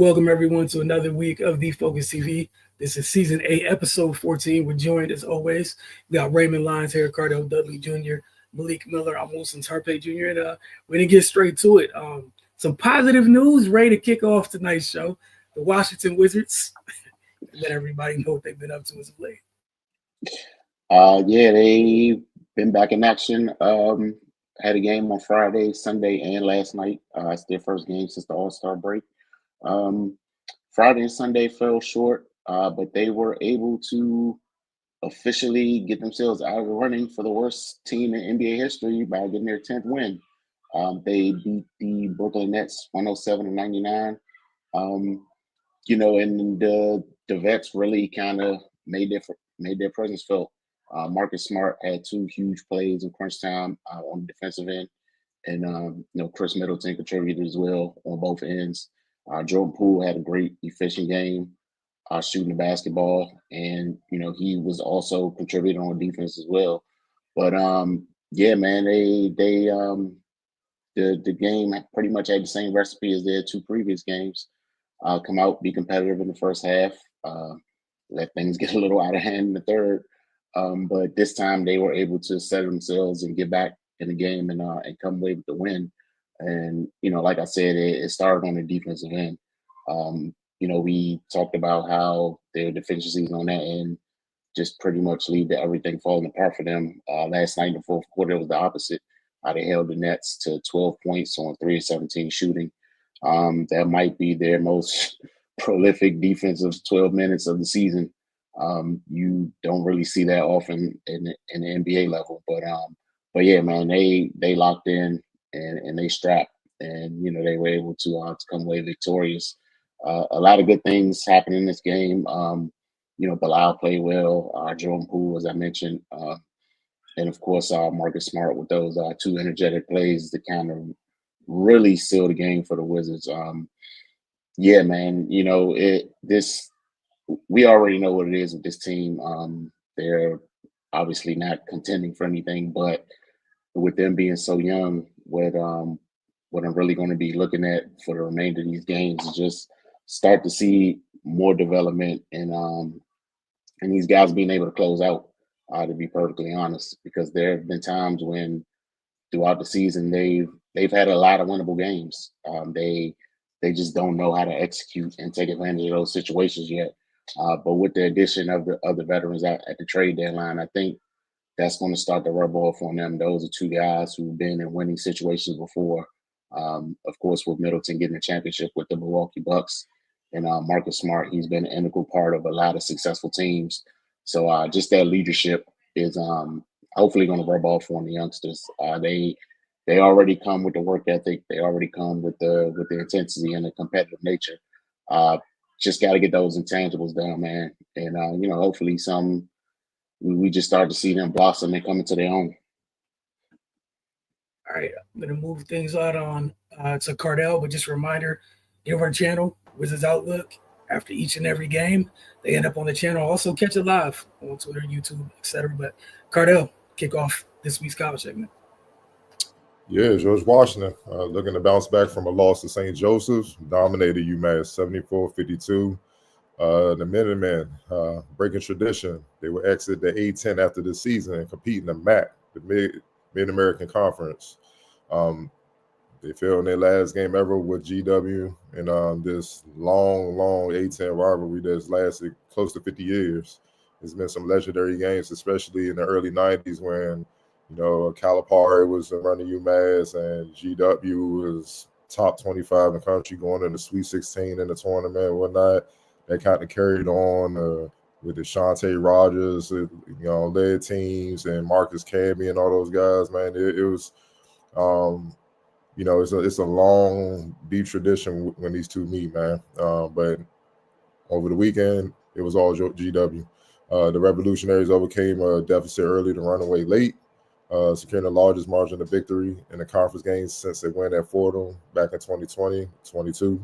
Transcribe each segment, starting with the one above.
welcome everyone to another week of The Focus TV. This is season 8, episode 14. We're joined as always. We got Raymond Lyons here, Cardell Dudley Jr., Malik Miller, I'm Wilson Tarpe Jr. And we're going to get straight to it. Some positive news ready to kick off tonight's show. The Washington Wizards, let everybody know what they've been up to as of late. Yeah, they've been back in action. Had a game on Friday, Sunday, and last night. It's their first game since the All-Star break. Friday and Sunday fell short, but they were able to officially get themselves out of the running for the worst team in NBA history by getting their 10th win. They beat the Brooklyn Nets 107-99. And the vets really kind of made their presence felt. Marcus Smart had 2 huge plays in crunch time on the defensive end, and Chris Middleton contributed as well on both ends. Jordan Poole had a great, efficient game shooting the basketball, and he was also contributing on defense as well. But yeah, man, the game pretty much had the same recipe as their 2 previous games. Come out, be competitive in the first half, let things get a little out of hand in the third. But this time they were able to set themselves and get back in the game and come away with the win. And, like I said, it started on the defensive end. We talked about how their deficiencies on that end just pretty much lead to everything falling apart for them. Last night in the fourth quarter, it was the opposite. They held the Nets to 12 points on 3 of 17 shooting. That might be their most prolific defensive 12 minutes of the season. You don't really see that often in the NBA level, but yeah, man, they locked in and they strapped, and they were able to come away victorious. A lot of good things happened in this game. Bilal played well. Jordan Poole, as I mentioned, and of course Marcus Smart with those 2 energetic plays that kind of really seal the game for the Wizards. Yeah, man, we already know what it is with this team. They're obviously not contending for anything, but with them being so young, what I'm really going to be looking at for the remainder of these games is just start to see more development and these guys being able to close out, to be perfectly honest, because there have been times when throughout the season they've had a lot of winnable games. They just don't know how to execute and take advantage of those situations yet. But with the addition of the veterans at the trade deadline, I think that's going to start to rub off on them. Those are 2 guys who've been in winning situations before. Of course, with Middleton getting a championship with the Milwaukee Bucks, and Marcus Smart, he's been an integral part of a lot of successful teams. So just that leadership is hopefully going to rub off on the youngsters. They already come with the work ethic. They already come with the intensity and the competitive nature. Just got to get those intangibles down, man. And hopefully we just start to see them blossom and come into their own. All right, I'm going to move things out on to Cardell, but just a reminder, give our channel, Wizards Outlook, after each and every game. They end up on the channel. Also catch it live on Twitter, YouTube, etc. But Cardell, kick off this week's college segment. Yeah, George Washington looking to bounce back from a loss to St. Joseph's, dominated UMass 74-52. The Minutemen breaking tradition. They will exit the A-10 after the season and compete in the MAC, the Mid-American Conference. They fell in their last game ever with GW in this long A-10 rivalry that's lasted close to 50 years. There's been some legendary games, especially in the early 90s when Calipari was running UMass and GW was top 25 in the country, going in the Sweet 16 in the tournament and whatnot. That kind of carried on with the Shante Rogers, led teams, and Marcus Camby and all those guys. Man, it was, it's a long, deep tradition when these 2 meet, man. But over the weekend, it was all GW. The Revolutionaries overcame a deficit early to run away late, securing the largest margin of victory in the conference games since they went at Fordham back in 2020-22.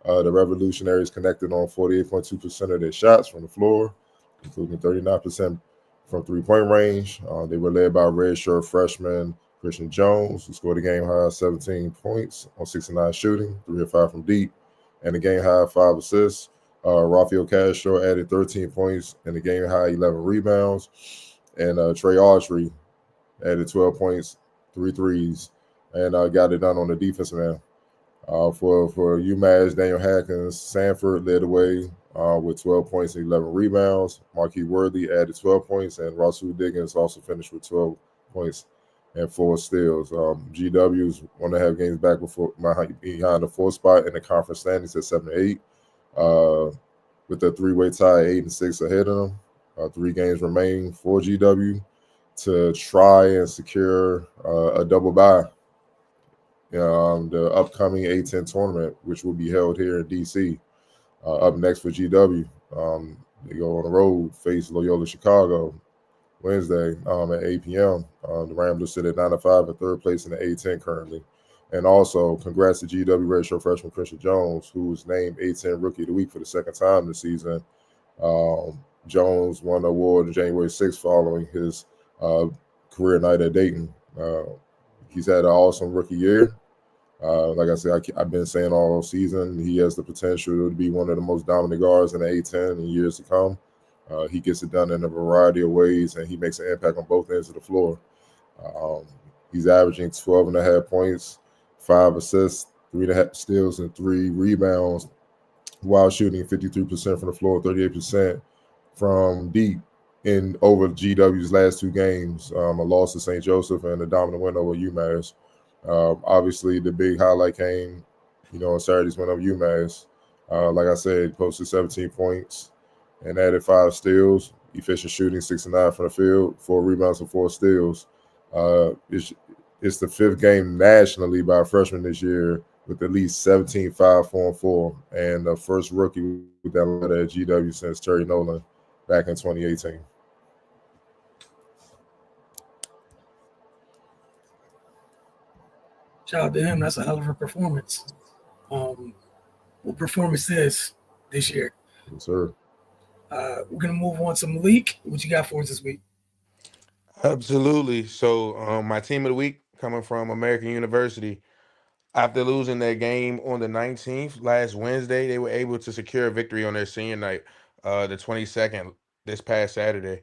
The Revolutionaries connected on 48.2% of their shots from the floor, including 39% from three-point range. They were led by redshirt freshman Christian Jones, who scored a game-high 17 points on 69 shooting, 3 of 5 from deep. and the game high 5 assists. Rafael Castro added 13 points and the game high 11 rebounds. And Trey Autry added 12 points, 3 threes, and got it done on the defensive end. For UMass, Daniel Hackins, Sanford led the way with 12 points and 11 rebounds. Marquis Worthy added 12 points, and Russell Diggins also finished with 12 points and 4 steals. GW's want to have games back behind the 4th spot in the conference standings at 7-8, with a 3-way tie 8-6 ahead of them. 3 games remain for GW to try and secure a double bye. The upcoming A-10 tournament, which will be held here in DC. Up next for GW, they go on the road, face Loyola Chicago Wednesday at 8 p.m. The Ramblers sit at 9-5 in 3rd place in the A-10 currently. And also, congrats to GW redshirt freshman Christian Jones, who was named A-10 Rookie of the Week for the 2nd time this season. Jones won the award on January 6th following his career night at Dayton. He's had an awesome rookie year. Like I said, I've been saying all season, he has the potential to be one of the most dominant guards in the A-10 in years to come. He gets it done in a variety of ways, and he makes an impact on both ends of the floor. He's averaging 12.5 points, 5 assists, 3.5 steals, and 3 rebounds, while shooting 53% from the floor, 38% from deep in over GW's last 2 games, a loss to St. Joseph and a dominant win over UMass. Obviously, the big highlight came, on Saturday's win over UMass. Like I said, posted 17 points and added 5 steals. Efficient shooting, 6-9 from the field, 4 rebounds and 4 steals. It's the 5th game nationally by a freshman this year with at least 17, 5, 4, and 4, and the first rookie with that letter at GW since Terry Nolan back in 2018. Shout out to him. That's a hell of a performance. What performance is this year? Yes, sir. We're going to move on to Malik. What you got for us this week? Absolutely. So, my team of the week coming from American University. After losing their game on the 19th last Wednesday, they were able to secure a victory on their senior night, the 22nd, this past Saturday.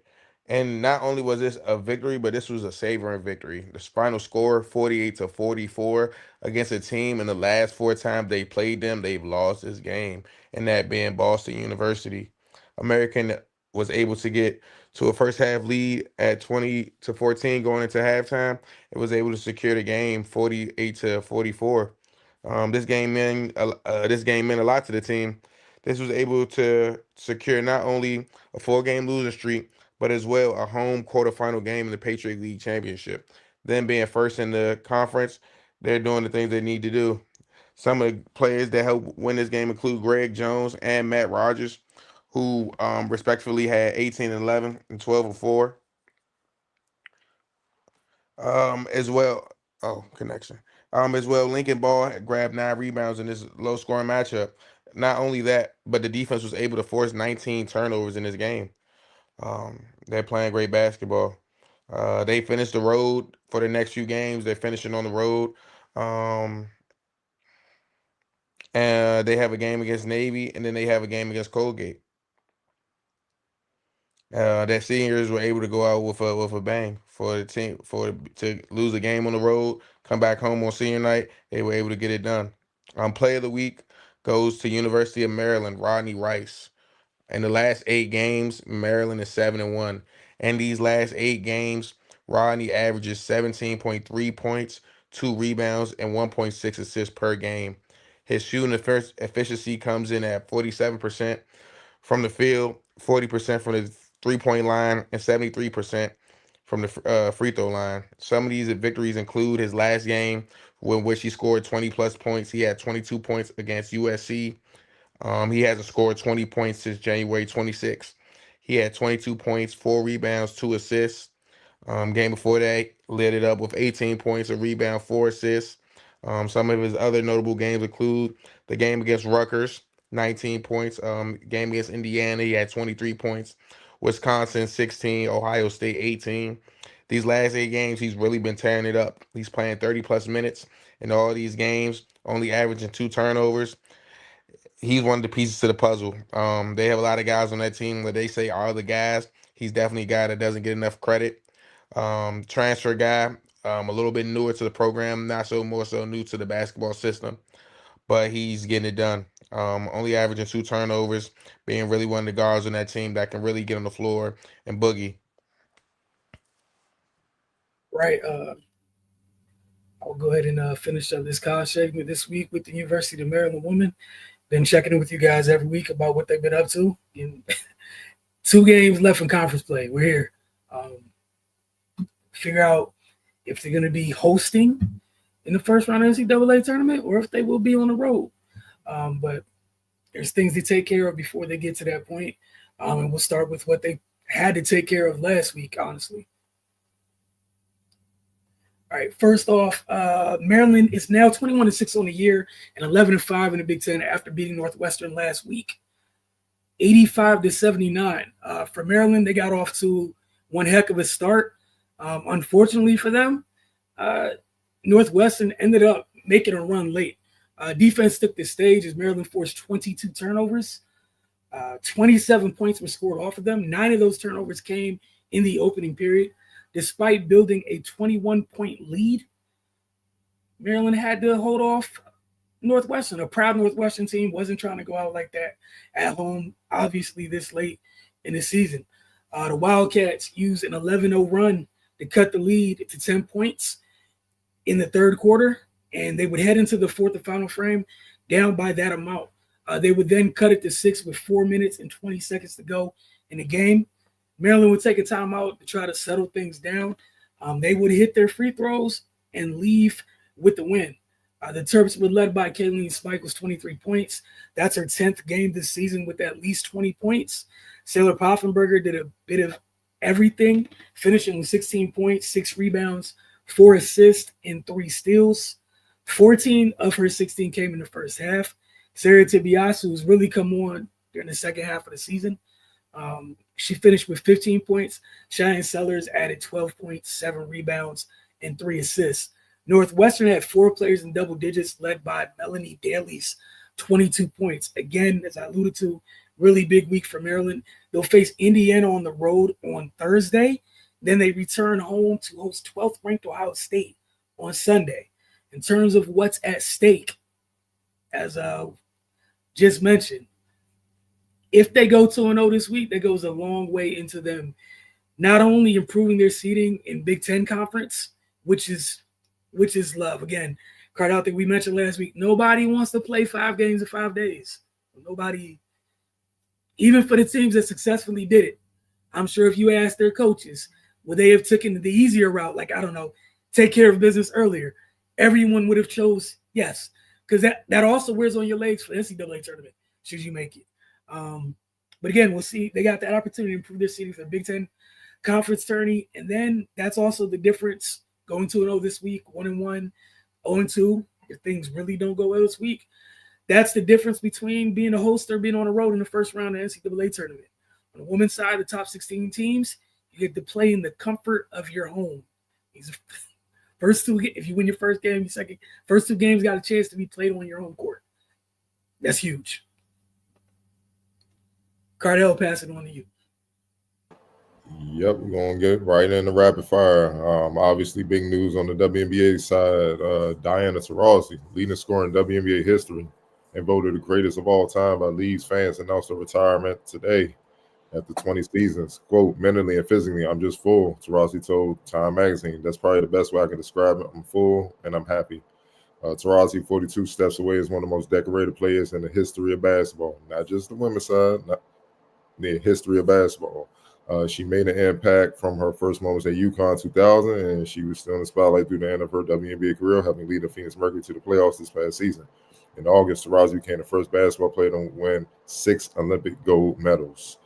And not only was this a victory, but this was a savoring victory. The final score, 48-44, against a team in the last 4 times they played them, they've lost this game, and that being Boston University. American was able to get to a first half lead at 20-14 going into halftime. It was able to secure the game 48-44. This game meant a lot to the team. This was able to secure not only a 4-game losing streak, but as well a home quarterfinal game in the Patriot League Championship. Then being first in the conference, they're doing the things they need to do. Some of the players that helped win this game include Greg Jones and Matt Rogers, who respectively had 18 and 11 and 12 and 4. As well, connection. As well, Lincoln Ball had grabbed 9 rebounds in this low scoring matchup. Not only that, but the defense was able to force 19 turnovers in this game. They're playing great basketball. They finished the road for the next few games. They're finishing on the road. And they have a game against Navy, and then they have a game against Colgate. Their seniors were able to go out with a bang for the team to lose a game on the road, come back home on senior night. They were able to get it done. Player of the week goes to University of Maryland, Rodney Rice. In the last 8 games, Maryland is 7-1. In these last 8 games, Rodney averages 17.3 points, 2 rebounds, and 1.6 assists per game. His shooting efficiency comes in at 47% from the field, 40% from the 3-point line, and 73% from the free throw line. Some of these victories include his last game, in which he scored 20 plus points. He had 22 points against USC. He hasn't scored 20 points since January 26th. He had 22 points, 4 rebounds, 2 assists. Game before that, lit it up with 18 points, a rebound, 4 assists. Some of his other notable games include the game against Rutgers, 19 points. Game against Indiana, he had 23 points. Wisconsin, 16. Ohio State, 18. These last 8 games, he's really been tearing it up. He's playing 30 plus minutes in all these games, only averaging 2 turnovers. he's one of the pieces to the puzzle. They have a lot of guys on that team that they say are the guys. He's definitely a guy that doesn't get enough credit. Transfer guy, a little bit newer to the program, not so more so new to the basketball system, but he's getting it done. Only averaging 2 turnovers, being really one of the guards on that team that can really get on the floor and boogie. Right. I'll go ahead and finish up this college segment this week with the University of Maryland women. Been checking in with you guys every week about what they've been up to. And 2 games left in conference play. We're here. Figure out if they're going to be hosting in the first round of the NCAA tournament or if they will be on the road. But there's things to take care of before they get to that point. And we'll start with what they had to take care of last week, honestly. All right, first off, Maryland is now 21-6 on the year and 11-5 in the Big Ten after beating Northwestern last week, 85-79. For Maryland, they got off to one heck of a start. Unfortunately for them, Northwestern ended up making a run late. Defense took the stage as Maryland forced 22 turnovers. 27 points were scored off of them. 9 of those turnovers came in the opening period. Despite building a 21-point lead, Maryland had to hold off Northwestern. A proud Northwestern team wasn't trying to go out like that at home, obviously this late in the season. The Wildcats used an 11-0 run to cut the lead to 10 points in the third quarter, and they would head into the fourth and final frame down by that amount. They would then cut it to 6 with 4 minutes and 20 seconds to go in the game. Maryland would take a timeout to try to settle things down. They would hit their free throws and leave with the win. The Terps were led by Kayleen Spike with 23 points. That's her 10th game this season with at least 20 points. Sailor Poffenberger did a bit of everything, finishing with 16 points, 6 rebounds, 4 assists, and 3 steals. 14 of her 16 came in the first half. Sarah Tibiasu has really come on during the second half of the season. She finished with 15 points. Cheyenne Sellers added 12 points, 7 rebounds, and 3 assists. Northwestern had 4 players in double digits, led by Melanie Daly's 22 points. Again, as I alluded to, really big week for Maryland. They'll face Indiana on the road on Thursday. Then they return home to host 12th-ranked Ohio State on Sunday. In terms of what's at stake, as just mentioned, if they go 2-0 this week, that goes a long way into them not only improving their seeding in Big Ten Conference, which is love. Again, card out that we mentioned last week, nobody wants to play 5 games in 5 days. Nobody, even for the teams that successfully did it. I'm sure if you ask their coaches, would they have taken the easier route, like, I don't know, take care of business earlier? Everyone would have chose yes, because that also wears on your legs for the NCAA tournament, should you make it. But again, we'll see. They got that opportunity to improve their seeding for the Big Ten Conference tourney. And then that's also the difference going 2-0 this week, 1-1, 0-2. If things really don't go well this week, that's the difference between being a host or being on the road in the first round of the NCAA tournament. On the women's side, the top 16 teams, you get to play in the comfort of your home. These first 2, if you win your first game, your second, first 2 games got a chance to be played on your home court. That's huge. Cardell, pass it on to you. Yep, we're going to get right in the rapid fire. Obviously, big news on the WNBA side. Diana Taurasi, leading scorer in WNBA history and voted the greatest of all time by Leeds fans, announced her retirement today after 20 seasons. Quote, mentally and physically, I'm just full, Taurasi told Time Magazine. That's probably the best way I can describe it. I'm full and I'm happy. Taurasi, 42 steps away, is one of the most decorated players in the history of basketball. Not just the women's side, not the history of basketball. She made an impact from her first moments at UConn 2000, and she was still in the spotlight through the end of her WNBA career, helping lead the Phoenix Mercury to the playoffs this past season. In August, Taurasi became the first basketball player to win 6 Olympic gold medals.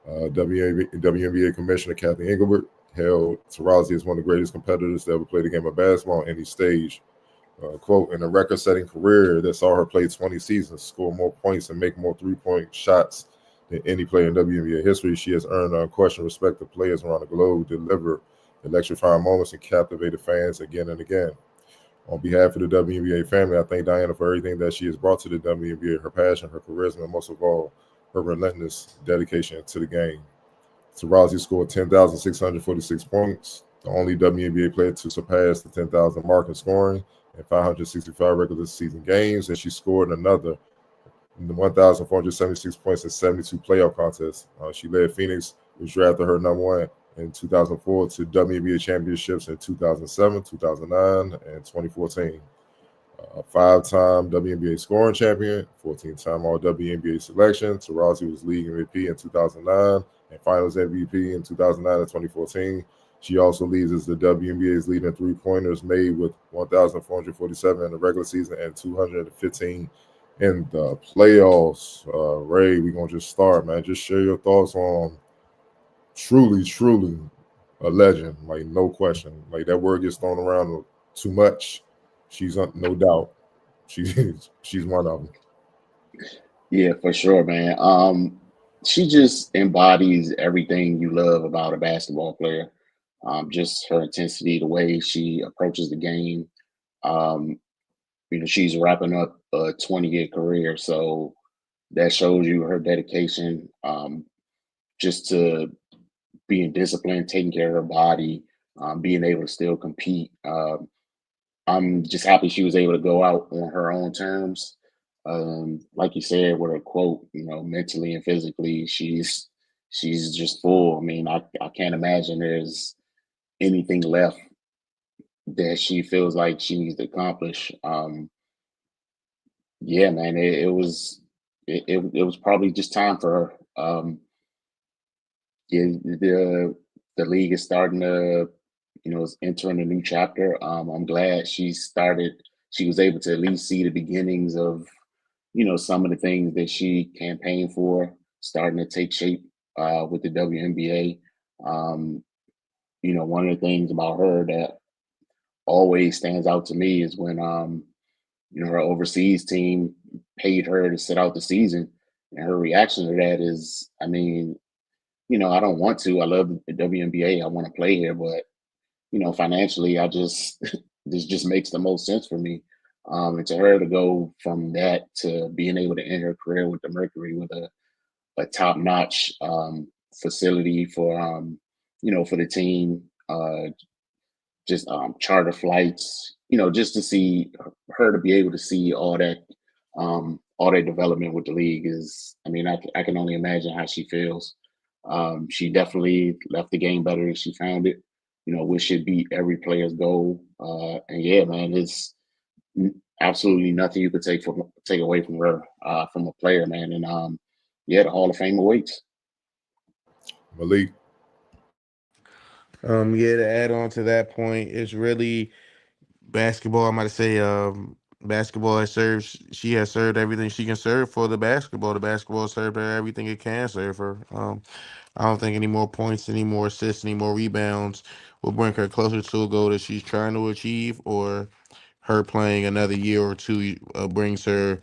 WNBA Commissioner Kathy Engelbert hailed Taurasi as one of the greatest competitors to ever play the game of basketball on any stage. Quote, in a record-setting career that saw her play 20 seasons, score more points, and make more three-point shots than any player in WNBA history, she has earned unquestioned respect of players around the globe, delivered electrifying moments, and captivated fans again and again. On behalf of the WNBA family, I thank Diana for everything that she has brought to the WNBA, her passion, her charisma, and most of all, her relentless dedication to the game. Taurasi scored 10,646 points, the only WNBA player to surpass the 10,000 mark in scoring in 565 regular season games, and she scored another 1,476 points in 72 playoff contests. She led Phoenix, which drafted her number 1 in 2004, to WNBA championships in 2007, 2009, and 2014. Five-time WNBA scoring champion, 14-time All-WNBA selection. Taurasi was league MVP in 2009 and Finals MVP in 2009 and 2014. She also leads as the WNBA's leading three-pointers made with 1,447 in the regular season and 215 in the playoffs. Ray, we're going to just start, man. Just share your thoughts on truly a legend, like no question. Like that word gets thrown around too much. She's no doubt. She's one of them. Yeah, for sure, man. She just embodies everything you love about a basketball player. Just her intensity, the way she approaches the game. She's wrapping up a 20-year career, so that shows you her dedication. Just to being disciplined, taking care of her body, being able to still compete. I'm just happy she was able to go out on her own terms. Like you said, with her quote, mentally and physically, she's just full. I mean, I can't imagine there's anything left that she feels like she needs to accomplish. Yeah, man, it was probably just time for her. Yeah, the league is starting to, is entering a new chapter. I'm glad she was able to at least see the beginnings of, some of the things that she campaigned for starting to take shape with the WNBA. One of the things about her that always stands out to me is when, her overseas team paid her to sit out the season. And her reaction to that is, I mean, I don't want to. I love the WNBA. I want to play here, but financially, I just this just makes the most sense for me. And to her to go from that to being able to end her career with the Mercury with a top-notch facility for for the team, just charter flights, just to see her to be able to see all that development with the league is. I mean, I can only imagine how she feels. She definitely left the game better than she found it. We should beat every player's goal. And yeah, man, it's absolutely nothing you could take away from her, from a player, man. And yeah, the Hall of Fame awaits. Malik. Yeah, to add on to that point, it's really basketball. I'm going to say basketball she has served everything she can serve for the basketball. The basketball served her everything it can serve her. I don't think any more points, any more assists, any more rebounds will bring her closer to a goal that she's trying to achieve, or her playing another year or two brings her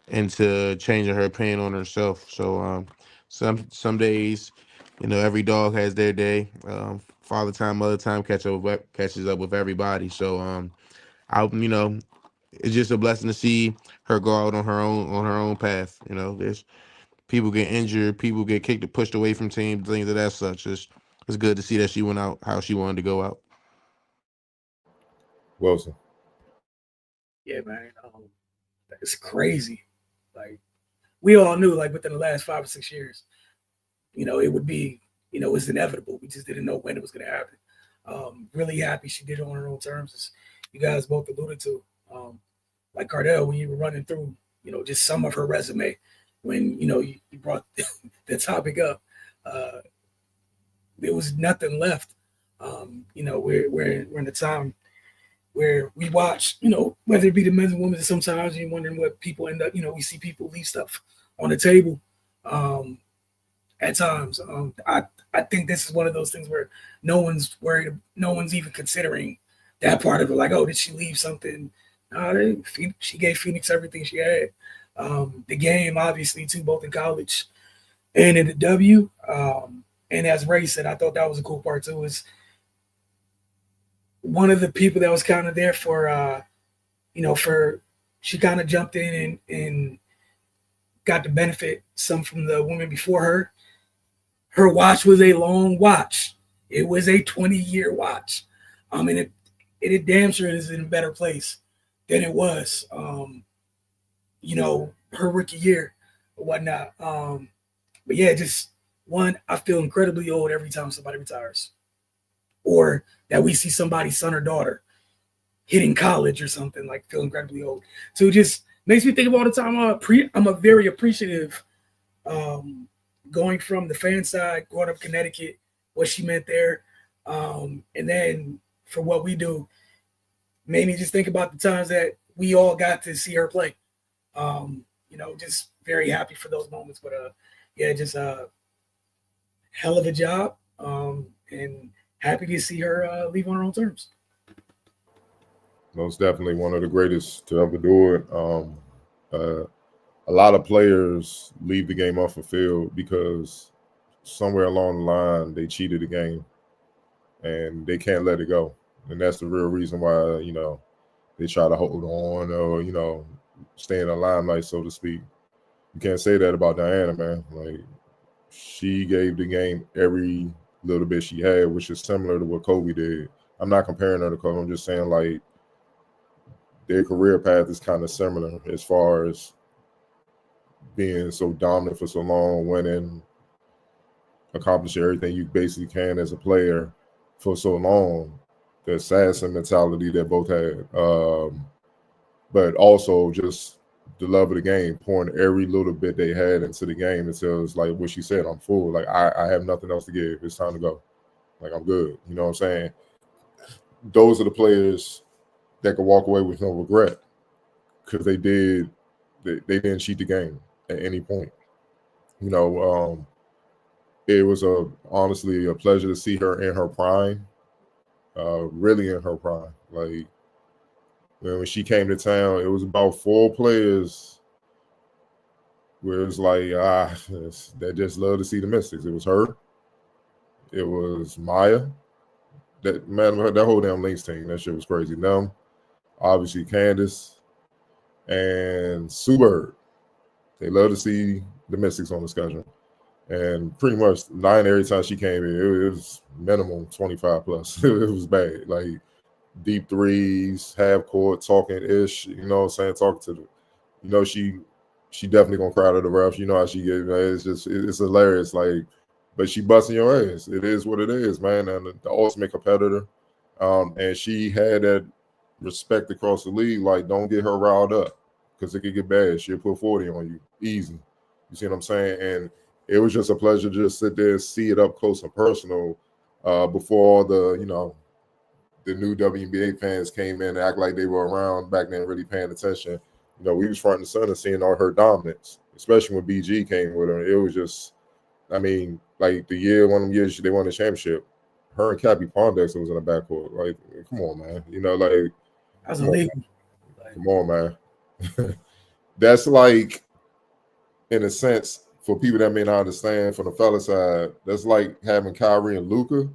into changing her opinion on herself. So some days, every dog has their day. Father time, mother time catches up with everybody. So it's just a blessing to see her go out on her own path. There's people get injured, people get kicked, pushed away from teams, things of that such. It's good to see that she went out how she wanted to go out. Wilson. Yeah, man. It's crazy. Like we all knew, like within the last 5 or 6 years, it would be, it's inevitable. We just didn't know when it was going to happen. Really happy she did it on her own terms, as you guys both alluded to. Like Cardell, when you were running through, just some of her resume, when you brought the topic up, there was nothing left. We're in the time where we watch, whether it be the men's and women's, sometimes you're wondering what people end up, we see people leave stuff on the table at times. I think this is one of those things where no one's worried, no one's even considering that part of it. Like, oh, did she leave something? She gave Phoenix everything she had. The game, obviously, too, both in college and in the W. And as Ray said, I thought that was a cool part too, is one of the people that was kind of there for she kind of jumped in and got to benefit some from the women before her. Her watch was a long watch. It was a 20-year watch. And it damn sure is in a better place than it was, her rookie year or whatnot. But yeah, just one, I feel incredibly old every time somebody retires, or that we see somebody's son or daughter hitting college or something, like feel incredibly old. So it just makes me think of all the time. I'm a very appreciative, going from the fan side, growing up in Connecticut, what she meant there, and then for what we do, made me just think about the times that we all got to see her play. Just very happy for those moments. But just a hell of a job, and happy to see her leave on her own terms. Most definitely one of the greatest to ever do it. A lot of players leave the game off the field because somewhere along the line they cheated the game and they can't let it go. And that's the real reason why, they try to hold on or, stay in the limelight, so to speak. You can't say that about Diana, man. Like, she gave the game every little bit she had, which is similar to what Kobe did. I'm not comparing her to Kobe. I'm just saying, like, their career path is kind of similar as far as being so dominant for so long, winning, accomplishing everything you basically can as a player for so long. The assassin mentality that both had, but also just the love of the game, pouring every little bit they had into the game until it's like what she said, I'm full. Like, I have nothing else to give. It's time to go. Like, I'm good. You know what I'm saying? Those are the players that could walk away with no regret because they didn't cheat the game at any point. It was honestly a pleasure to see her in her prime, really in her prime. Like, when she came to town, it was about 4 players where it's like, they just love to see the Mystics. It was her. It was Maya. That whole damn Lynx team, that shit was crazy. Them, obviously Candace, and Sue Bird. They love to see the Mystics on the schedule. And pretty much 9 every time she came in, it was minimum 25 plus. It was bad. Like, deep threes, half court, talking ish, you know what I'm saying? Talking to the, she definitely gonna cry to the refs. You know how she get, man. It's hilarious. Like, but she busting your ass. It is what it is, man. And the ultimate competitor. And she had that respect across the league. Like, don't get her riled up because it could get bad. She'll put 40 on you easy. You see what I'm saying? And it was just a pleasure to just sit there and see it up close and personal before all the, the new WNBA fans came in and act like they were around back then really paying attention. We was front and center seeing all her dominance, especially when BG came with her. It was just, like one of them years they won the championship, her and Cappie Pondexter was in the backcourt. Like, come on, man. That's illegal. Come on, man. That's like, in a sense, for people that may not understand, from the fella side, that's like having Kyrie and Luka,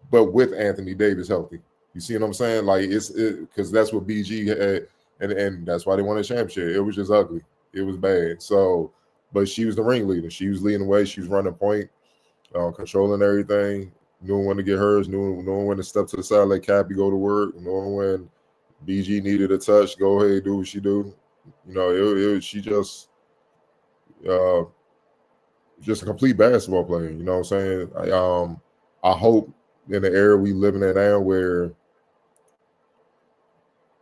but with Anthony Davis healthy. You see what I'm saying? Like, it's because that's what BG had, and that's why they won the championship. It was just ugly. It was bad. So, but she was the ringleader. She was leading the way. She was running point, controlling everything, knowing when to get hers, knowing when to step to the side, let Cappy go to work, knowing when BG needed a touch, go ahead, do what she do. She just a complete basketball player. You know what I'm saying? I hope in the era we living in now where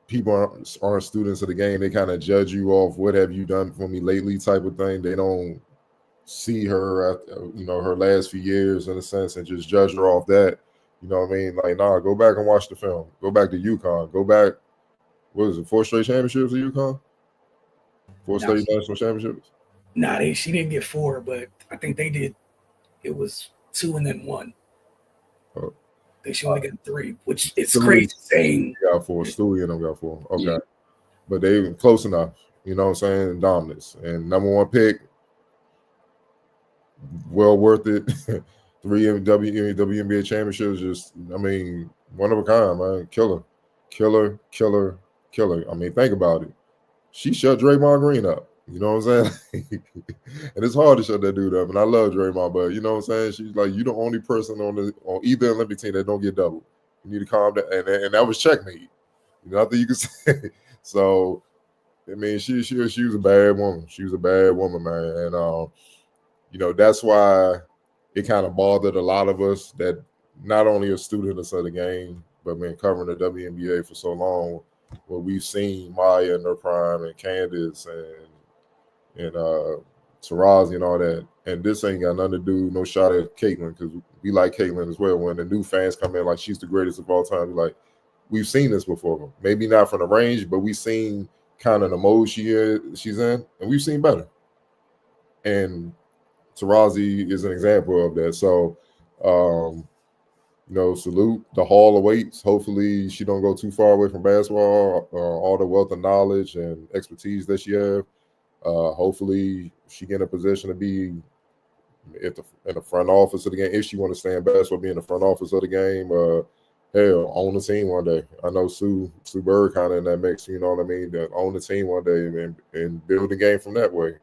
people aren't students of the game, they kind of judge you off what have you done for me lately type of thing. They don't see her at, her last few years in a sense and just judge her off that. You know what I mean? Like, nah, go back and watch the film. Go back to UConn. Go back, what is it, 4 straight championships at UConn? 4 straight national championships? Nah, she didn't get 4, but I think they did. It was 2 and then 1. Oh. She only got 3, which is crazy saying. Got 4. Stewie and them got 4. Okay. Yeah. But they were close enough, you know what I'm saying? Dominance. And number 1 pick, well worth it. 3 WNBA championships, just, one of a kind, man. Killer. killer. I mean, think about it. She shut Draymond Green up. You know what I'm saying? And it's hard to shut that dude up. And I love Draymond, but you know what I'm saying? She's like, you the only person on either Olympic team that don't get doubled. You need to calm down. And that was checkmate. Nothing you can say. So, I mean, she was a bad woman. She was a bad woman, man. And you know, that's why it kind of bothered a lot of us that not only are students of the game, but been covering the WNBA for so long, where we've seen Maya in her prime and Candace and Tarazi and all that. And this ain't got nothing to do, no shot at Caitlin, because we like Caitlin as well. When the new fans come in, like she's the greatest of all time, we're like, we've seen this before. Maybe not from the range, but we've seen kind of the mode she's in, and we've seen better. And Tarazi is an example of that. So, you know, salute the Hall awaits. Hopefully she don't go too far away from basketball, all the wealth of knowledge and expertise that she have. Hopefully she get in a position to be in the front office of the game. If she want to stay in basketball, be in the front office of the game. Hell, own the team one day. I know Sue Bird kind of in that mix, you know what I mean? That own the team one day and build the game from that way.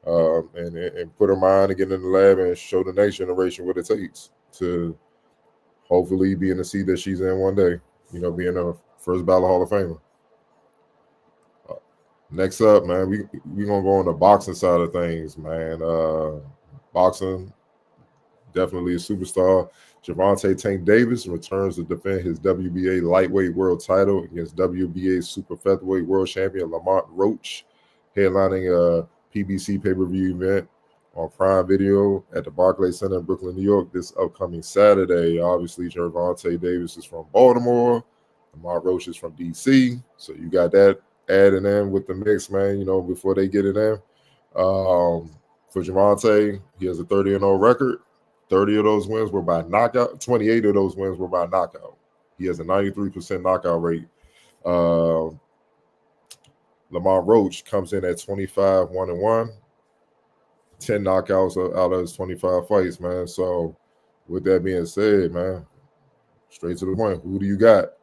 And put her mind and get in the lab and show the next generation what it takes to hopefully be in the seat that she's in one day, you know, being a first ballot Hall of Famer. Next up, man, we gonna go on the boxing side of things, man. Boxing, definitely a superstar. Gervonta Tank Davis returns to defend his WBA lightweight world title against WBA super featherweight world champion Lamont Roach, headlining a PBC pay-per-view event on Prime Video at the Barclays Center in Brooklyn, New York, this upcoming Saturday. Obviously, Gervonta Davis is from Baltimore. Lamont Roach is from D.C., so you got that adding in with the mix, man, you know, before they get it in. For Gervonta, he has a 30-0 record. 30 of those wins were by knockout. 28 of those wins were by knockout. He has a 93% knockout rate. Lamont Roach comes in at 25-1-1, 10 knockouts out of his 25 fights, man. So with that being said, man, straight to the point. Who do you got?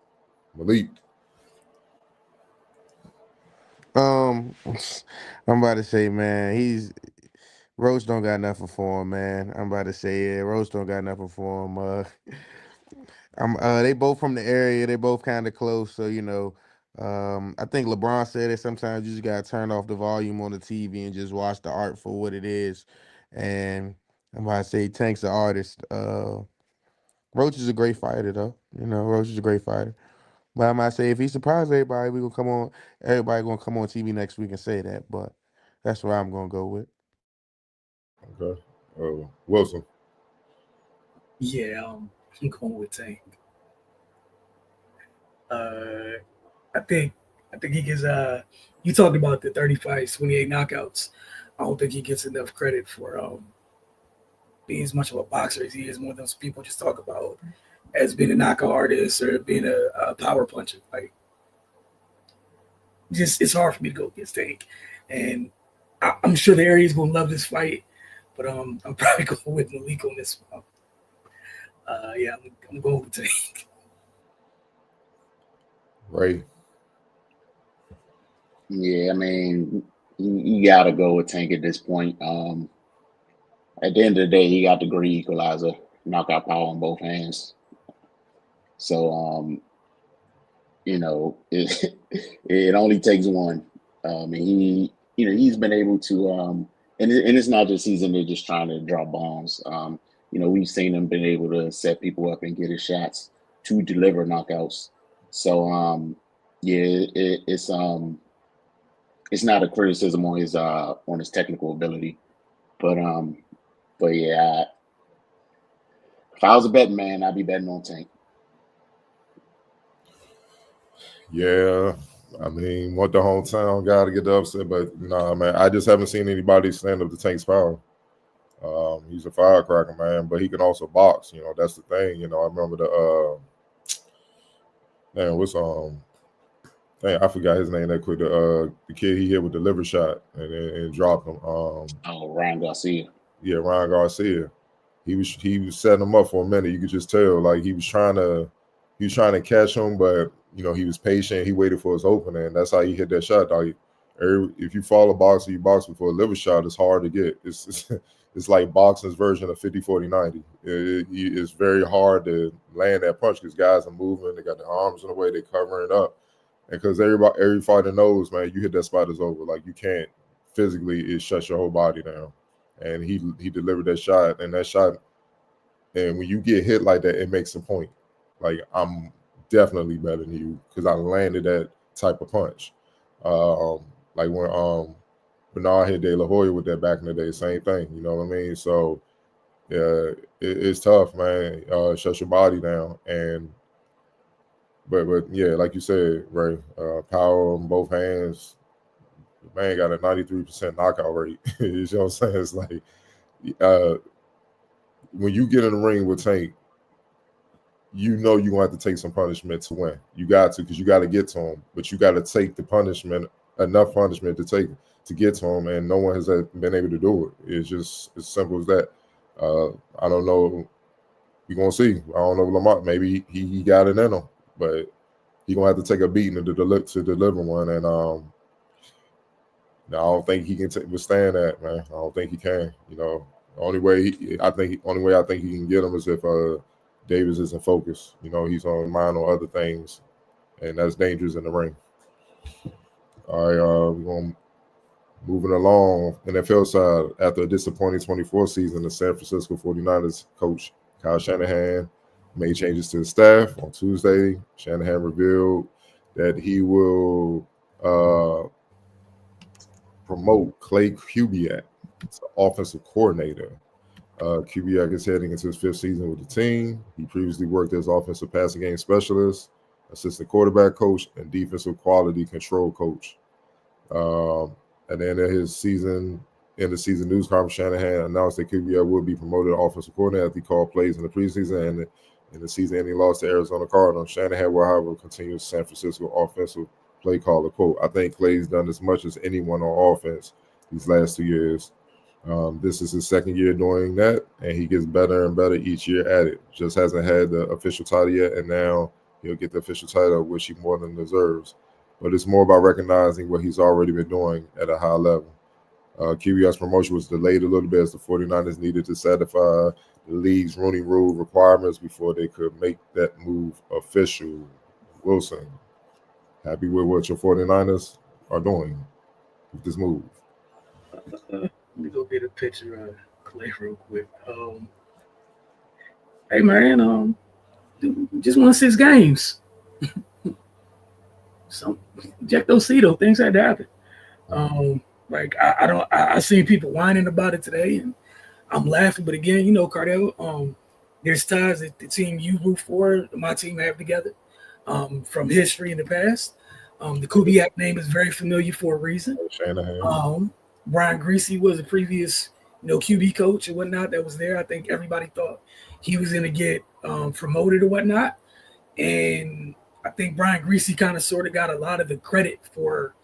Malik. I'm about to say, man, Roach don't got nothing for him, man. I'm about to say, yeah, Roach don't got nothing for him. They both from the area. They both kind of close, so you know. I think LeBron said it. Sometimes you just gotta turn off the volume on the TV and just watch the art for what it is. And I'm about to say, Tank's an artist. Roach is a great fighter, though. You know, Roach is a great fighter. But I might say, if he surprised everybody, everybody gonna come on TV next week and say that. But that's where I'm gonna go with. Okay. Wilson. Yeah, I'm going with Tank. I think he gets. You talked about the 30 fights, 28 knockouts. I don't think he gets enough credit for being as much of a boxer as he is. More than those people just talk about as being a knockout artist or being a power puncher. Like, just it's hard for me to go against Tank, and I'm sure the area is going to love this fight. But I'm probably going with Malik on this one. Yeah, I'm going with Tank. Right. Yeah, I mean, you got to go with Tank at this point. At the end of the day, he got the great equalizer, knockout power on both hands. So, you know, it only takes one. And he's been able to, and it's not just he's in there just trying to drop bombs. You know, we've seen him been able to set people up and get his shots to deliver knockouts. So, yeah, it's not a criticism on his technical ability, but yeah, if I was a betting man, I'd be betting on Tank. Yeah, I mean, want the hometown guy to get the upset, but nah, man, I just haven't seen anybody stand up to Tank's power. He's a firecracker, man, but he can also box. You know, that's the thing. You know, I remember I forgot his name that quick. The kid he hit with the liver shot and dropped him. Ryan Garcia. Yeah, Ryan Garcia. He was setting him up for a minute. You could just tell, like he was trying to catch him, but he was patient. He waited for his opening, and that's how he hit that shot. Dog. If you follow boxing, you box before a liver shot. It's hard to get. It's like boxing's version of 50-40-90. It's very hard to land that punch because guys are moving. They got their arms in the way. They're covering it up. And because every fighter knows, man, you hit that spot, it's over. Like, you can't physically, it shuts your whole body down. And he delivered that shot. And when you get hit like that, it makes a point. Like, I'm definitely better than you because I landed that type of punch. Like when Bernard hit De La Hoya with that back in the day, same thing. You know what I mean? So, yeah, it's tough, man. Shuts your body down. But yeah, like you said, Ray, power on both hands. The man got a 93% knockout rate. You know what I'm saying? It's like when you get in the ring with Tank, you're going to have to take some punishment to win. You got to, because you got to get to him. But you got to take the punishment, enough punishment to get to him, and no one has been able to do it. It's just as simple as that. I don't know. We're going to see. I don't know Lamont. Maybe he got it in him. But he's going to have to take a beating to deliver one. And I don't think he can withstand that, man. I don't think he can. The only way I think he can get him is if Davis isn't focused. He's on mind on other things, and that's dangerous in the ring. All right, we're going moving along. NFL side, after a disappointing 24 season, the San Francisco 49ers coach Kyle Shanahan made changes to the staff on Tuesday. Shanahan revealed that he will promote Clay Kubiak as offensive coordinator. Kubiak is heading into his 5th season with the team. He previously worked as offensive passing game specialist, assistant quarterback coach, and defensive quality control coach. At the end of his season, in the season news conference, Shanahan announced that Kubiak would be promoted to offensive coordinator after he called plays in the preseason and in the season-ending loss to Arizona Cardinals. Shanahan will, however, continue San Francisco offensive play caller. Quote, I think Clay's done as much as anyone on offense these last 2 years. This is his 2nd year doing that, and he gets better and better each year at it. Just hasn't had the official title yet, and now he'll get the official title, which he more than deserves. But it's more about recognizing what he's already been doing at a high level. QB's promotion was delayed a little bit as the 49ers needed to satisfy the league's Rooney Rule requirements before they could make that move official. Wilson, happy with what your 49ers are doing with this move? Let me go get a picture of Clay real quick. Hey man, just won 6 games. Jack Dosito, things had to happen. I seen people whining about it today, and I'm laughing. But again, Cardell, there's ties that the team you root for, my team have together, from history in the past. The Kubiak name is very familiar for a reason. Shanahan. Brian Griese was a previous, QB coach and whatnot that was there. I think everybody thought he was going to get promoted or whatnot. And I think Brian Griese kind of sort of got a lot of the credit for.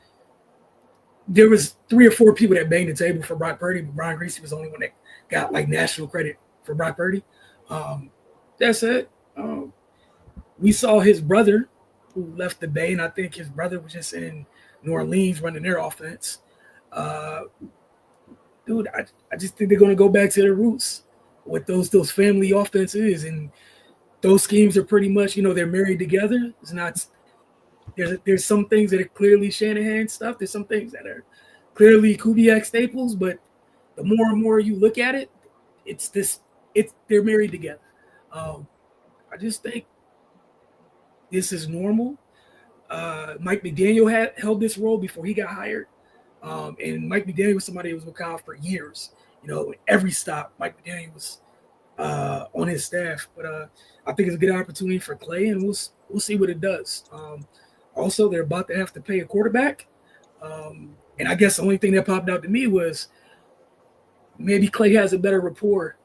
There was 3 or 4 people that banged the table for Brock Purdy, but Brian Griese was the only one that got like national credit for Brock Purdy. That's it. We saw his brother who left the Bay, and I think his brother was just in New Orleans running their offense. Dude, I just think they're going to go back to their roots, what those family offenses, and those schemes are pretty much, they're married together. It's not. There's some things that are clearly Shanahan stuff. There's some things that are clearly Kubiak staples, but the more and more you look at it, they're married together. I just think this is normal. Mike McDaniel held this role before he got hired. And Mike McDaniel was somebody who was with Kyle for years. Every stop, Mike McDaniel was on his staff. But I think it's a good opportunity for Clay, and we'll see what it does. Also, they're about to have to pay a quarterback. And I guess the only thing that popped out to me was maybe Clay has a better rapport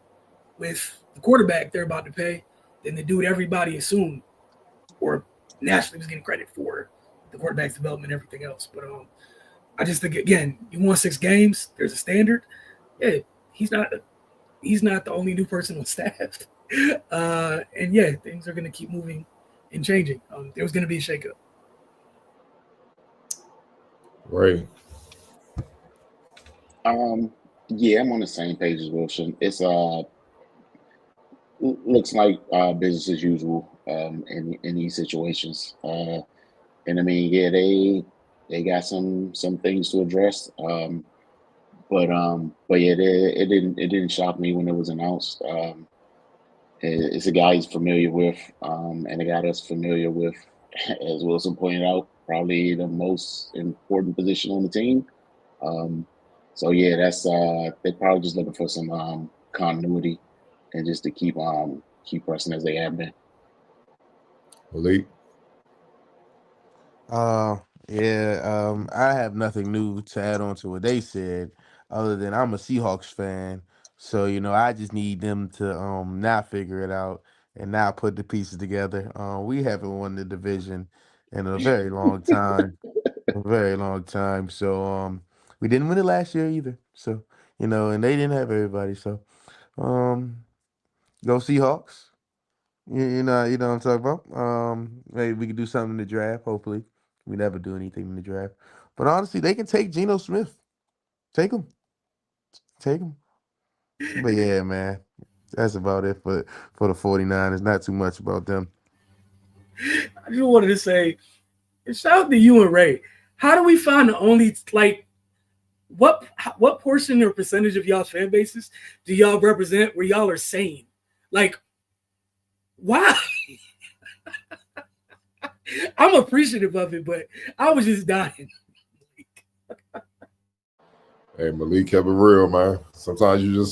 with the quarterback they're about to pay than the dude everybody assumed or nationally was getting credit for the quarterback's development and everything else. But I just think, again, you won 6 games. There's a standard. Yeah, he's not the only new person on staff. And yeah, things are going to keep moving and changing. There was going to be a shakeup. Ray. Yeah, I'm on the same page as Wilson. It's looks like business as usual in these situations. And I mean, yeah, they got some things to address. But yeah, it didn't shock me when it was announced. It's a guy he's familiar with, and a guy that's familiar with, as Wilson pointed out, probably the most important position on the team. Um, so yeah, that's they're probably just looking for some continuity and just to keep pressing as they have been. Malik. Uh, yeah. I have nothing new to add on to what they said, other than I'm a Seahawks fan, so I just need them to now figure it out and now put the pieces together. We haven't won the division in a very long time, a very long time. So we didn't win it last year either. So and they didn't have everybody. So um, go Seahawks. You know what I'm talking about. Maybe we could do something in the draft. Hopefully, we never do anything in the draft. But honestly, they can take Geno Smith. Take him. Take him. But yeah, man, that's about it for the 49ers. Not too much about them. I just wanted to say, shout out to you and Ray. How do we find the only what portion or percentage of y'all's fan bases do y'all represent where y'all are sane? Like, why? I'm appreciative of it, but I was just dying. Hey, Malik kept it real, man. Sometimes you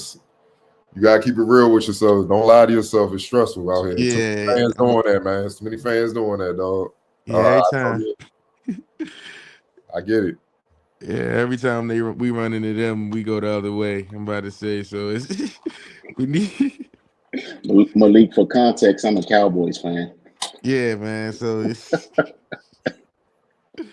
gotta keep it real with yourself. Don't lie to yourself. It's stressful out here. Too Yeah, many fans doing that, man. It's too many fans doing that, dog. yeah. Every I time, I get it. yeah. Every time we run into them, we go the other way. I'm about to say so. It's we need. Malik, for context, I'm a Cowboys fan. Yeah, man. So we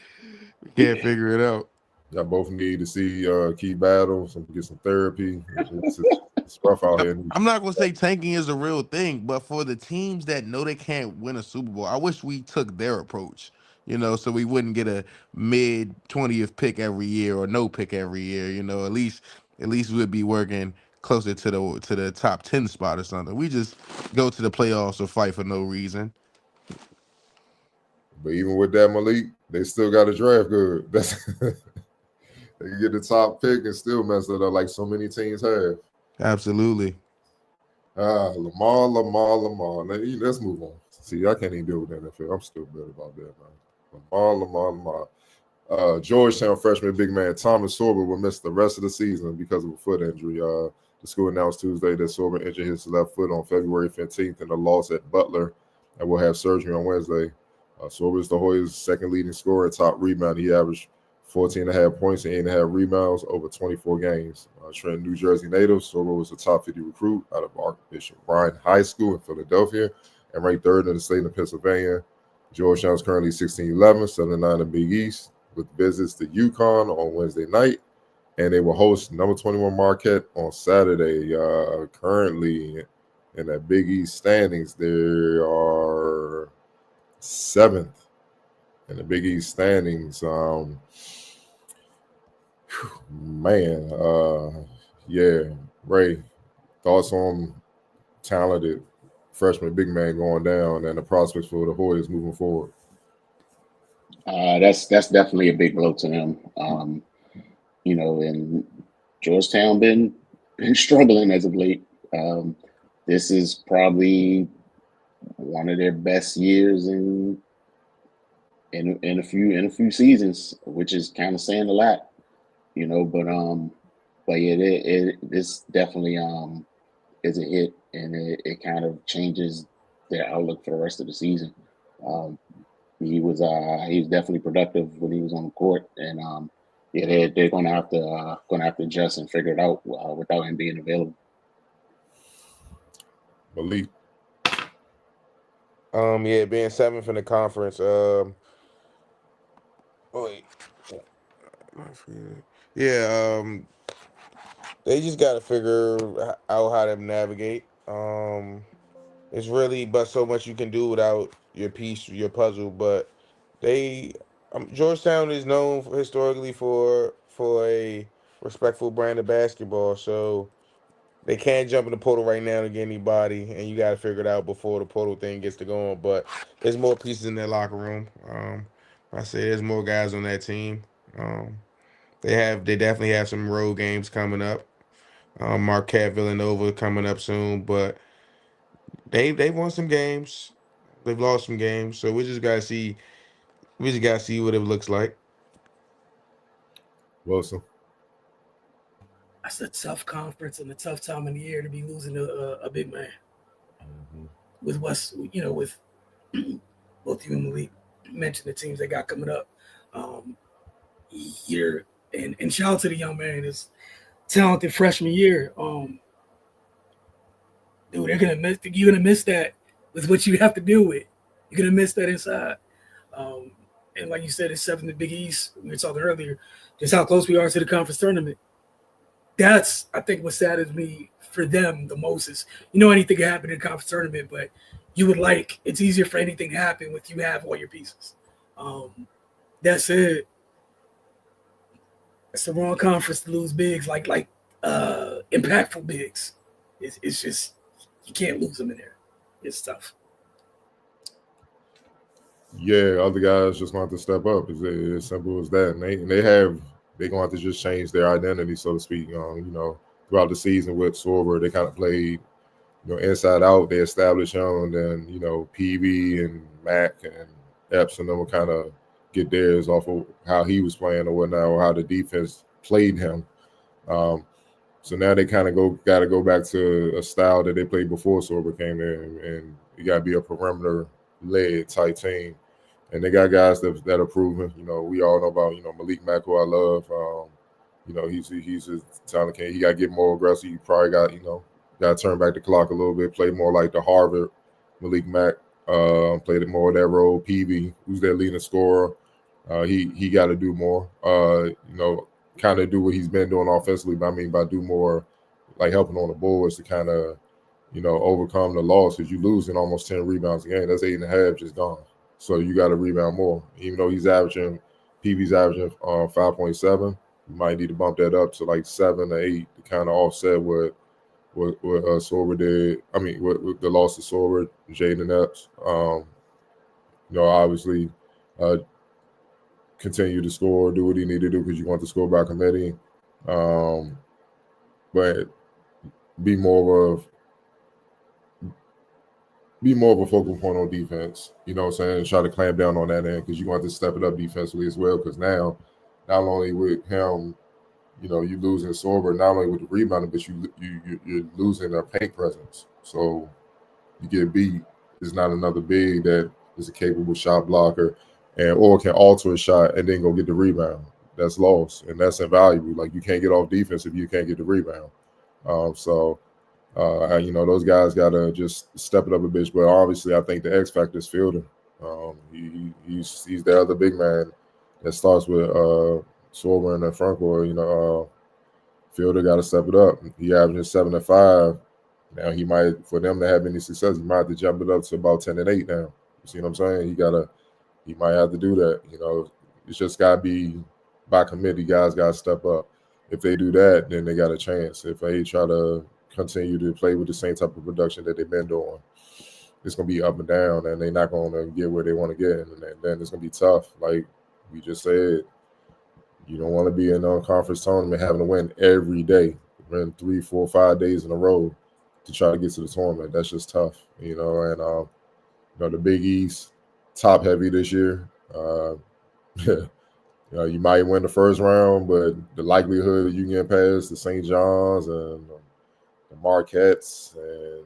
can't figure it out. Y'all both need to see key battles and get some therapy. It's rough out here. I'm not gonna say tanking is a real thing, but for the teams that know they can't win a Super Bowl, I wish we took their approach. So we wouldn't get a mid 20th pick every year or no pick every year. At least we'd be working closer to the top 10 spot or something. We just go to the playoffs or fight for no reason. But even with that, Malik, they still got to draft good. That's they can get the top pick and still mess it up like so many teams have. Absolutely. Lamar. Let's move on. See, I can't even deal with the NFL. I'm still bitter about that, man. Lamar. Georgetown freshman big man Thomas Sorber will miss the rest of the season because of a foot injury. The school announced Tuesday that Sorber injured his left foot on February 15th in a loss at Butler and will have surgery on Wednesday. Sorber is the Hoyas' second leading scorer and top rebounder. He averaged 14.5 points and 8.5 rebounds over 24 games. Trenton, New Jersey native, Sorber was a top 50 recruit out of Archbishop Bryant High School in Philadelphia and ranked third in the state of Pennsylvania. Georgetown is currently 16-11, 7-9 in the Big East, with visits to UConn on Wednesday night, and they will host number 21 Marquette on Saturday. Currently in that Big East standings, they are 7th in the Big East standings. Yeah, Ray, thoughts on talented freshman big man going down and the prospects for the Hoyas moving forward? That's definitely a big blow to them. And Georgetown been struggling as of late. This is probably one of their best years in a few seasons, which is kind of saying a lot, But yeah, this definitely is a hit, and it kind of changes their outlook for the rest of the season. He was definitely productive when he was on the court, and yeah, they're gonna have to adjust and figure it out without him being available. Malik. Yeah, being 7th in the conference. Wait. Yeah, they just got to figure out how to navigate. It's really but so much you can do without your piece, your puzzle. But they Georgetown is known historically for a respectful brand of basketball, so they can't jump in the portal right now to get anybody, and you got to figure it out before the portal thing gets to going. But there's more pieces in their locker room. I say there's more guys on that team. Um, they definitely have some road games coming up. Marquette, Villanova coming up soon, but they've won some games. They've lost some games, so we just gotta see. We just gotta see what it looks like. Wilson. That's a tough conference and a tough time of the year to be losing a big man. With West, with both you and Malik mentioned the teams they got coming up. Year and shout out to the young man, his talented freshman year. Dude, you're gonna miss that with what you have to deal with. You're gonna miss that inside. And like you said, it's 7 in the Big East. We were talking earlier, just how close we are to the conference tournament. That's, I think, what saddens me for them the most is, anything can happen in the conference tournament, but it's easier for anything to happen with you have all your pieces. That said, it's the wrong conference to lose bigs, like impactful bigs. It's just, you can't lose them in there. It's tough. Yeah, other guys just going to have to step up. It's as simple as that. And they're going to have to just change their identity, so to speak. Throughout the season with Sorber, they kind of played, inside out. They established him, and then PV and Mac and Epps and them will kind of get theirs off of how he was playing or whatnot, or how the defense played him. So now they kind of got to go back to a style that they played before Sorber came in, and you got to be a perimeter-led type team. And they got guys that are proven. We all know about Malik Mack, who I love. He's a talent king. He got to get more aggressive. You probably got to turn back the clock a little bit, play more like the Harvard Malik Mack. Played it more of that role. PV, who's their leading scorer, he got to do more. Kind of do what he's been doing offensively. But I mean by do more, like helping on the boards to kind of overcome the loss, because you losing almost 10 rebounds a game. That's 8.5 just gone. So you got to rebound more. Even though PV's averaging 5.7, you might need to bump that up to like 7 or 8 to kind of offset what Sorber did. I mean, with the loss of Sorber, Jaden Epps. Obviously, continue to score, do what he need to do, because you want to score by committee. But be more of a focal point on defense, try to clamp down on that end, because you want to step it up defensively as well, because now, not only with him, you losing Sorber, not only with the rebounding, but you're losing their paint presence. So you get beat. There's not another big that is a capable shot blocker or can alter a shot and then go get the rebound. That's lost, and that's invaluable. Like, you can't get off defense if you can't get the rebound. Those guys got to just step it up a bit. But obviously, I think the X factor is Fielder. He's the other big man that starts with Sorber in the front court. Fielder got to step it up. He averages 7 and 5. Now he might, for them to have any success, he might have to jump it up to about 10 and 8 now. You see what I'm saying? He might have to do that. It's just got to be by committee. Guys got to step up. If they do that, then they got a chance. If they try to continue to play with the same type of production that they've been doing, it's going to be up and down, and they're not going to get where they want to get. And then it's going to be tough. Like we just said, you don't want to be in a conference tournament having to win every day, win 3, 4, 5 days in a row to try to get to the tournament. That's just tough, And the Big East, top heavy this year. You might win the first round, but the likelihood of you getting past the St. John's and the Marquettes and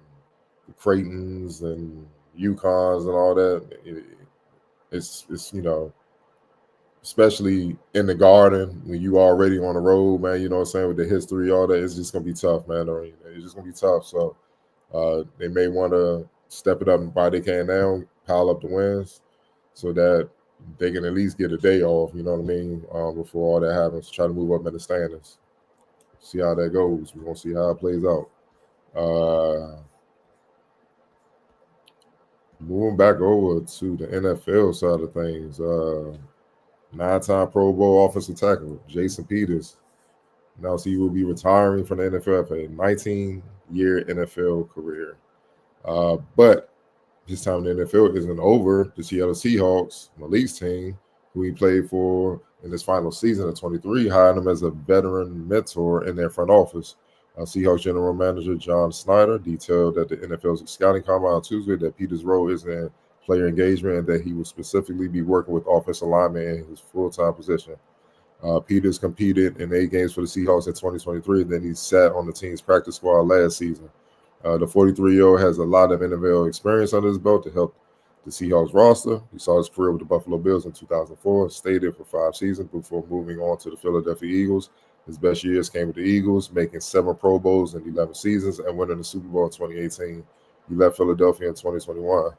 the Creightons and UConns and all that, it's especially in the Garden when you already on the road, man, you know what I'm saying, with the history, all that, it's just going to be tough, man. It's just going to be tough. So they may want to step it up while they can now, pile up the wins so that they can at least get a day off, you know what I mean, before all that happens. Try to move up in the standings. See how that goes. We're going to see how it plays out. Moving back over to the NFL side of things, 9-time Pro Bowl offensive tackle Jason Peters announced he will be retiring from the NFL after a 19-year NFL career. But his time in the NFL isn't over. The Seattle Seahawks, Malik's team, who he played for in his final season of 23, hired him as a veteran mentor in their front office. Seahawks general manager John Snyder detailed at the NFL's scouting combine on Tuesday that Peters' role is in player engagement and that he will specifically be working with offensive linemen in his full-time position. Peters competed in 8 games for the Seahawks in 2023, and then he sat on the team's practice squad last season. The 43-year-old has a lot of NFL experience under his belt to help the Seahawks roster. He saw his career with the Buffalo Bills in 2004, stayed there for 5 seasons before moving on to the Philadelphia Eagles. His best years came with the Eagles, making 7 Pro Bowls in 11 seasons and winning the Super Bowl in 2018. He left Philadelphia in 2021.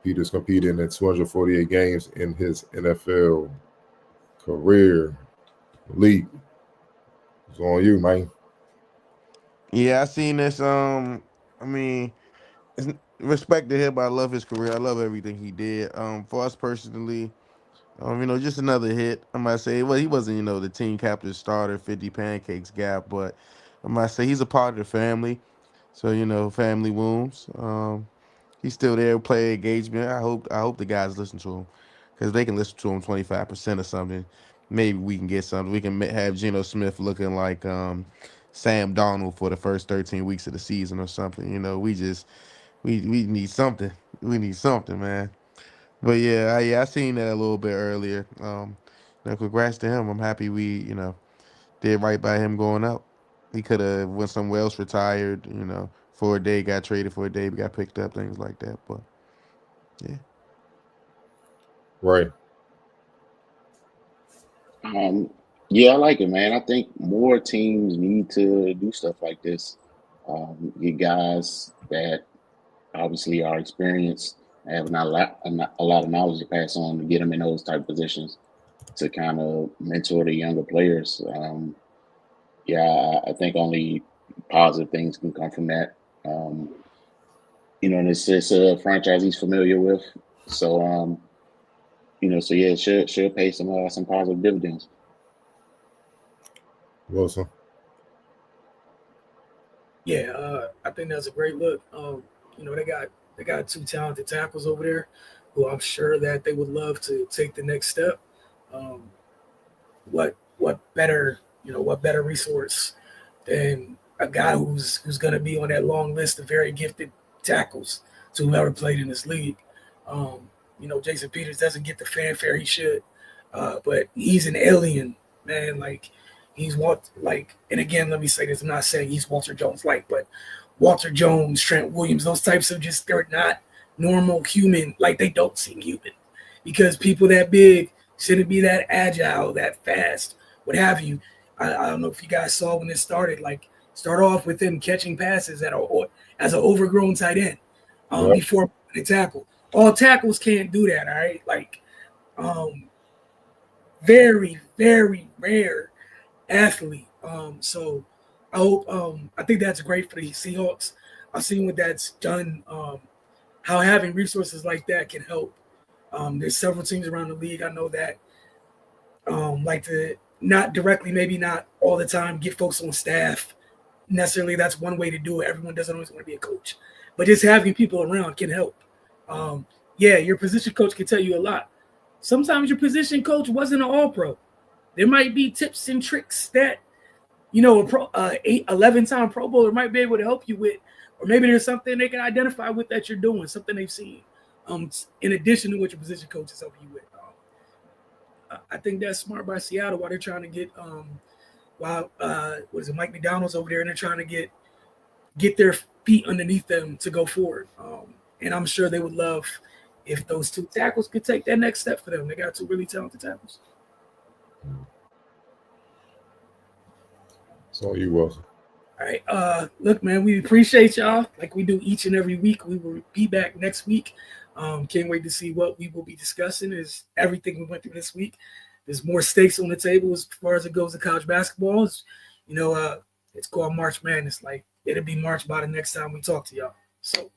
Peters competed in 248 games in his NFL career. Malik, it's on you, man. Yeah, I seen this. I mean, respect to him, but I love his career. I love everything he did. For us personally, just another hit. I might say, well, he wasn't, the team captain, starter, 50 pancakes gap, but I might say he's a part of the family. So, family wounds. He's still there, play engagement. I hope the guys listen to him, because they can listen to him 25% or something. Maybe we can get something. We can have Geno Smith looking like Sam Darnold for the first 13 weeks of the season or something. We need something. We need something, man. But yeah, I seen that a little bit earlier. Congrats to him. I'm happy we, did right by him going out. He could have went somewhere else, retired, for a day, got traded for a day, got picked up, things like that. But yeah. Right. Yeah, I like it, man. I think more teams need to do stuff like this. Get guys that obviously are experienced, have a lot of knowledge to pass on to get them in those type of positions to kind of mentor the younger players. I think only positive things can come from that. And it's a franchise he's familiar with, so it should pay some positive dividends. Wilson. Yeah, I think that's a great look. They got 2 talented tackles over there who I'm sure that they would love to take the next step. What better resource than a guy who's going to be on that long list of very gifted tackles to whoever played in this league. Jason Peters doesn't get the fanfare he should, but he's an alien, man. Like, and again, let me say this: I'm not saying he's Walter Jones like, but Walter Jones, Trent Williams, those types of they're not normal human. Like, they don't seem human, because people that big shouldn't be that agile, that fast, what have you. I don't know if you guys saw when it started. Like, start off with him catching passes as an overgrown tight end before the tackle. All tackles can't do that. All right, like, very, very rare athlete. So I think that's great for the Seahawks. I've seen what that's done. How having resources like that can help. There's several teams around the league, I know, that like to not directly, maybe not all the time, get folks on staff. Necessarily, that's one way to do it. Everyone doesn't always want to be a coach, but just having people around can help. Your position coach can tell you a lot. Sometimes your position coach wasn't an all-pro. There might be tips and tricks that, a 11-time Pro Bowler might be able to help you with, or maybe there's something they can identify with that you're doing, something they've seen, in addition to what your position coach is helping you with. I think that's smart by Seattle while they're trying to get, Mike McDonald's over there, and they're trying to get their feet underneath them to go forward. And I'm sure they would love if those 2 tackles could take that next step for them. They got 2 really talented tackles. So you, Wilson. All right. Look, man, we appreciate y'all like we do each and every week. We will be back next week. Can't wait to see what we will be discussing. Is everything we went through this week. There's more stakes on the table as far as it goes to college basketball. It's called March Madness. Like, it'll be March by the next time we talk to y'all. So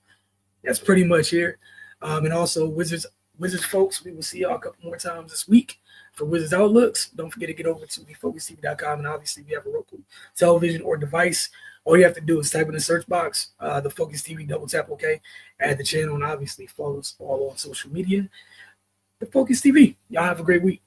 that's pretty much here. And also, Wizards Wizards folks, we will see y'all a couple more times this week for Wizards Outlooks. Don't forget to get over to thefocustv.com, and obviously we have a Roku television or device. All you have to do is type in the search box, the Focus TV, double tap OK, add the channel, and obviously follow us all on social media. The Focus TV. Y'all have a great week.